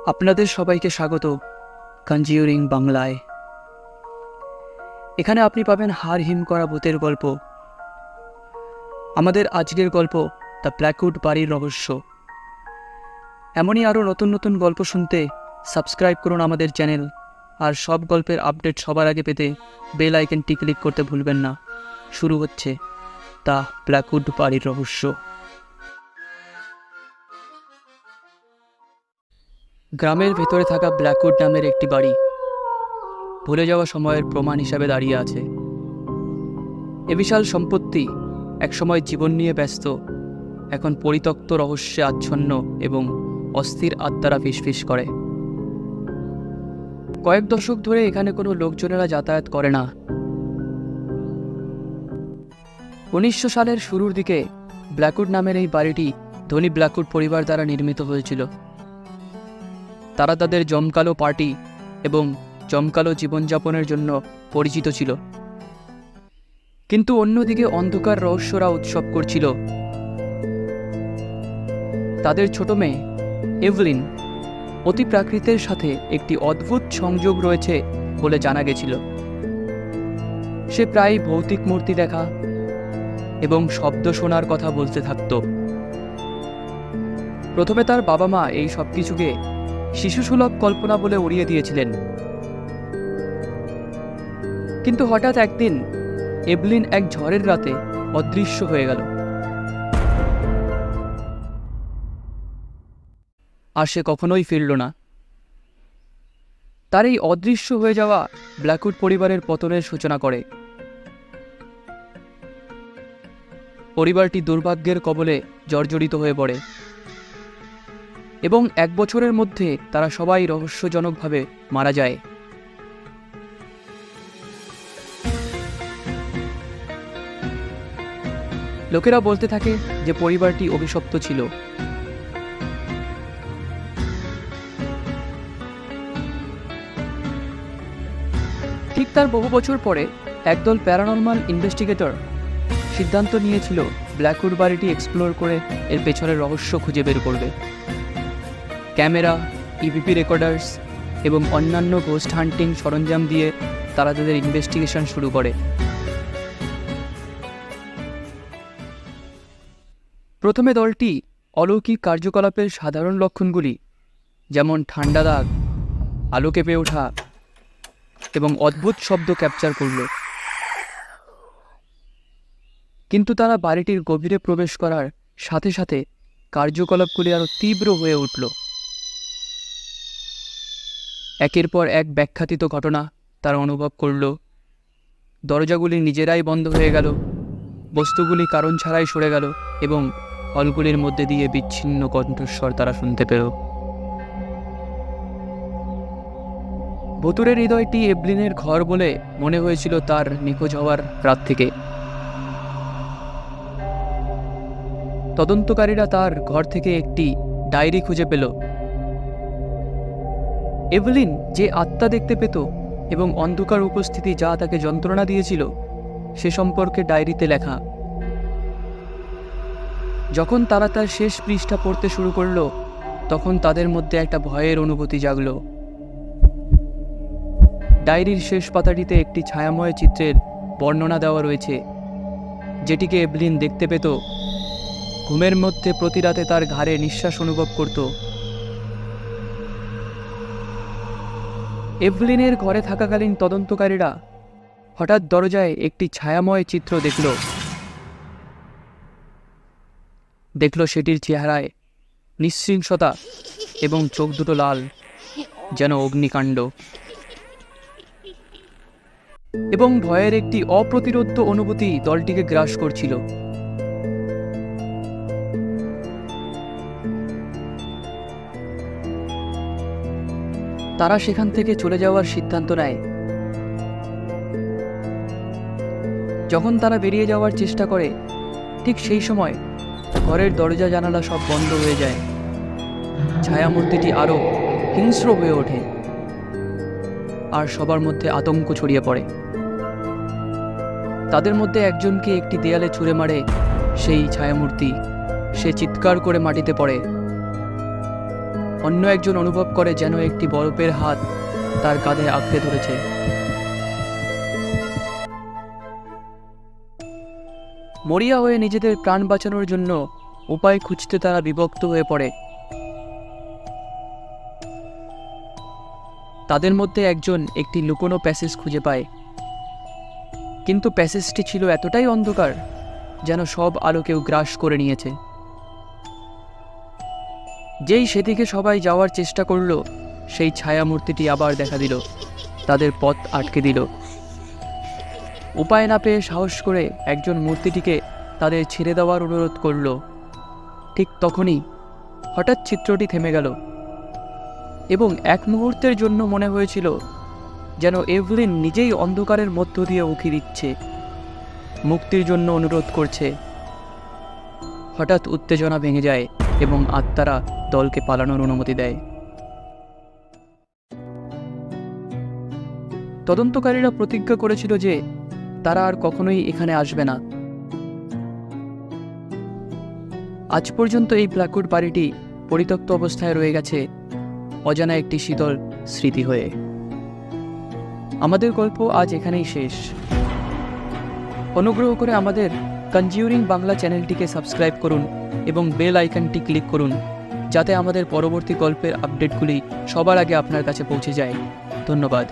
আপনাদের সবাইকে স্বাগত কনজিউরিং বাংলায়। এখানে আপনি পাবেন হাড় হিম করা ভূতের গল্প। আমাদের আজকের গল্প দ্য ব্ল্যাকউড বাড়ির রহস্য। এমনই আরও নতুন নতুন গল্প শুনতে সাবস্ক্রাইব করুন আমাদের চ্যানেল, আর সব গল্পের আপডেট সবার আগে পেতে বেল আইকনটি ক্লিক করতে ভুলবেন না। শুরু হচ্ছে দ্য ব্ল্যাকউড বাড়ির রহস্য। গ্রামের ভেতরে থাকা ব্ল্যাকউড নামের একটি বাড়ি ভুলে যাওয়া সময়ের প্রমাণ হিসাবে দাঁড়িয়ে আছে। এ বিশাল সম্পত্তি একসময় জীবন নিয়ে ব্যস্ত, এখন পরিত্যক্ত, রহস্যে আচ্ছন্ন এবং অস্থির আত্মারা ফিসফিস করে। কয়েক দশক ধরে এখানে কোনো লোকজনেরা যাতায়াত করে না। 1900 সালের শুরুর দিকে ব্ল্যাকউড নামের এই বাড়িটি ধনী ব্ল্যাকউড পরিবার দ্বারা নির্মিত হয়েছিল। তারা তাদের জমকালো পার্টি এবং জমকালো জীবনযাপনের জন্য পরিচিত ছিল। কিন্তু অন্যদিকে অন্ধকার রহস্যরা উৎসব করছিল। তাদের ছোট মেয়ে এভলিন অতি প্রাকৃতের সাথে একটি অদ্ভুত সংযোগ রয়েছে বলে জানা গেছিল। সে প্রায় ভৌতিক মূর্তি দেখা এবং শব্দ শোনার কথা বলতে থাকত। প্রথমে তার বাবা মা এই সব কিছুকে শিশুসুলভ কল্পনা বলে উড়িয়ে দিয়েছিলেন, কিন্তু হঠাৎ একদিন এভলিন এক ঝড়ের রাতে অদৃশ্য হয়ে গেল। আর সে কখনোই ফিরল না। তার এই অদৃশ্য হয়ে যাওয়া ব্ল্যাকউড পরিবারের পতনের সূচনা করে। পরিবারটি দুর্ভাগ্যের কবলে জর্জরিত হয়ে পড়ে এবং 1 বছরের মধ্যে তারা সবাই রহস্যজনকভাবে মারা যায়। লোকেরা বলতে থাকে যে পরিবারটি অভিশপ্ত ছিল। ঠিক তার বহু বছর পরে একদল প্যারানরমাল ইনভেস্টিগেটর সিদ্ধান্ত নিয়েছিল ব্ল্যাকউড বাড়িটি এক্সপ্লোর করে এর পেছনের রহস্য খুঁজে বের করবে। ক্যামেরা, ইভিপি রেকর্ডার্স এবং অন্যান্য গোস্ট হান্টিং সরঞ্জাম দিয়ে তারা তাদের ইনভেস্টিগেশন শুরু করে। প্রথমে দলটি অলৌকিক কার্যকলাপের সাধারণ লক্ষণগুলি, যেমন ঠান্ডা দাগ, আলো কেঁপে ওঠা এবং অদ্ভুত শব্দ ক্যাপচার করল। কিন্তু তারা বাড়িটির গভীরে প্রবেশ করার সাথে সাথে কার্যকলাপগুলি আরও তীব্র হয়ে উঠল। একের পর এক ব্যাখ্যাতীত ঘটনা তারা অনুভব করল। দরজাগুলি নিজেরাই বন্ধ হয়ে গেল, বস্তুগুলি কারণ ছাড়াই সরে গেল এবং হলগুলির মধ্যে দিয়ে বিচ্ছিন্ন কণ্ঠস্বর তারা শুনতে পেল। ভুতুড়ের হৃদয়টি এভলিনের ঘর বলে মনে হয়েছিল তার নিখোঁজ হওয়ার রাত থেকে। তদন্তকারীরা তার ঘর থেকে একটি ডায়েরি খুঁজে পেল। এভলিন যে আত্মা দেখতে পেত এবং অন্ধকার উপস্থিতি যা তাকে যন্ত্রণা দিয়েছিল সে সম্পর্কে ডায়েরিতে লেখা। যখন তারা তার শেষ পৃষ্ঠা পড়তে শুরু করল, তখন তাদের মধ্যে একটা ভয়ের অনুভূতি জাগল। ডায়েরির শেষ পাতাটিতে একটি ছায়াময় চিত্রের বর্ণনা দেওয়া রয়েছে, যেটিকে এভলিন দেখতে পেত। ঘুমের মধ্যে প্রতি রাতে তার ঘাড়ে নিঃশ্বাস অনুভব করত। এভলিনের ঘরে থাকাকালীন তদন্তকারীরা হঠাৎ দরজায় একটি ছায়াময় চিত্র দেখল সেটির চেহারায় নিঃশৃংসতা এবং চোখ দুটো লাল, যেন অগ্নিকাণ্ড, এবং ভয়ের একটি অপ্রতিরোধ্য অনুভূতি দলটিকে গ্রাস করছিল। তারা সেখান থেকে চলে যাওয়ার সিদ্ধান্ত নেয়। যখন তারা বেরিয়ে যাওয়ার চেষ্টা করে, ঠিক সেই সময় ঘরের দরজা জানালা সব বন্ধ হয়ে যায়। ছায়ামূর্তিটি আরও হিংস্র হয়ে ওঠে আর সবার মধ্যে আতঙ্ক ছড়িয়ে পড়ে। তাদের মধ্যে একজনকে একটি দেয়ালে ছুঁড়ে মারে সেই ছায়ামূর্তি। সে চিৎকার করে মাটিতে পড়ে। অন্য একজন অনুভব করে যেন একটি বরফের হাত তার কাঁধে আঁকড়ে ধরেছে। মরিয়া হয়ে নিজেদের প্রাণ বাঁচানোর জন্য উপায় খুঁজতে তারা বিভক্ত হয়ে পড়ে। তাদের মধ্যে একজন একটি লুকোনো প্যাসেজ খুঁজে পায়, কিন্তু প্যাসেজটি ছিল এতটাই অন্ধকার যেন সব আলোকেও গ্রাস করে নিয়েছে। যেই সেদিকে সবাই যাওয়ার চেষ্টা করল, সেই ছায়ামূর্তিটি আবার দেখা দিল, তাদের পথ আটকে দিল। উপায় না পেয়ে সাহস করে একজন মূর্তিটিকে তাদের ছেড়ে দেওয়ার অনুরোধ করল। ঠিক তখনই হঠাৎ চিত্রটি থেমে গেল এবং এক মুহূর্তের জন্য মনে হয়েছিল যেন এভলিন নিজেই অন্ধকারের মধ্য দিয়ে উঁকি দিচ্ছে, মুক্তির জন্য অনুরোধ করছে। হঠাৎ উত্তেজনা ভেঙে যায় এবং আত্মারা দলকে পালানোর অনুমতি দেয়। তদন্তকারীরা প্রতিজ্ঞা করেছিল যে তারা আর কখনোই এখানে আসবে না। আজ পর্যন্ত এই ব্ল্যাকউড বাড়িটি পরিত্যক্ত অবস্থায় রয়ে গেছে, অজানা একটি শীতল স্মৃতি হয়ে। আমাদের গল্প আজ এখানেই শেষ। অনুগ্রহ করে আমাদের কনজিউরিং বাংলা চ্যানেলটিকে সাবস্ক্রাইব করুন এবং বেল আইকনটি ক্লিক করুন, যাতে আমাদের পরবর্তী গল্পের আপডেটগুলি সবার আগে আপনার কাছে পৌঁছে যায়। ধন্যবাদ।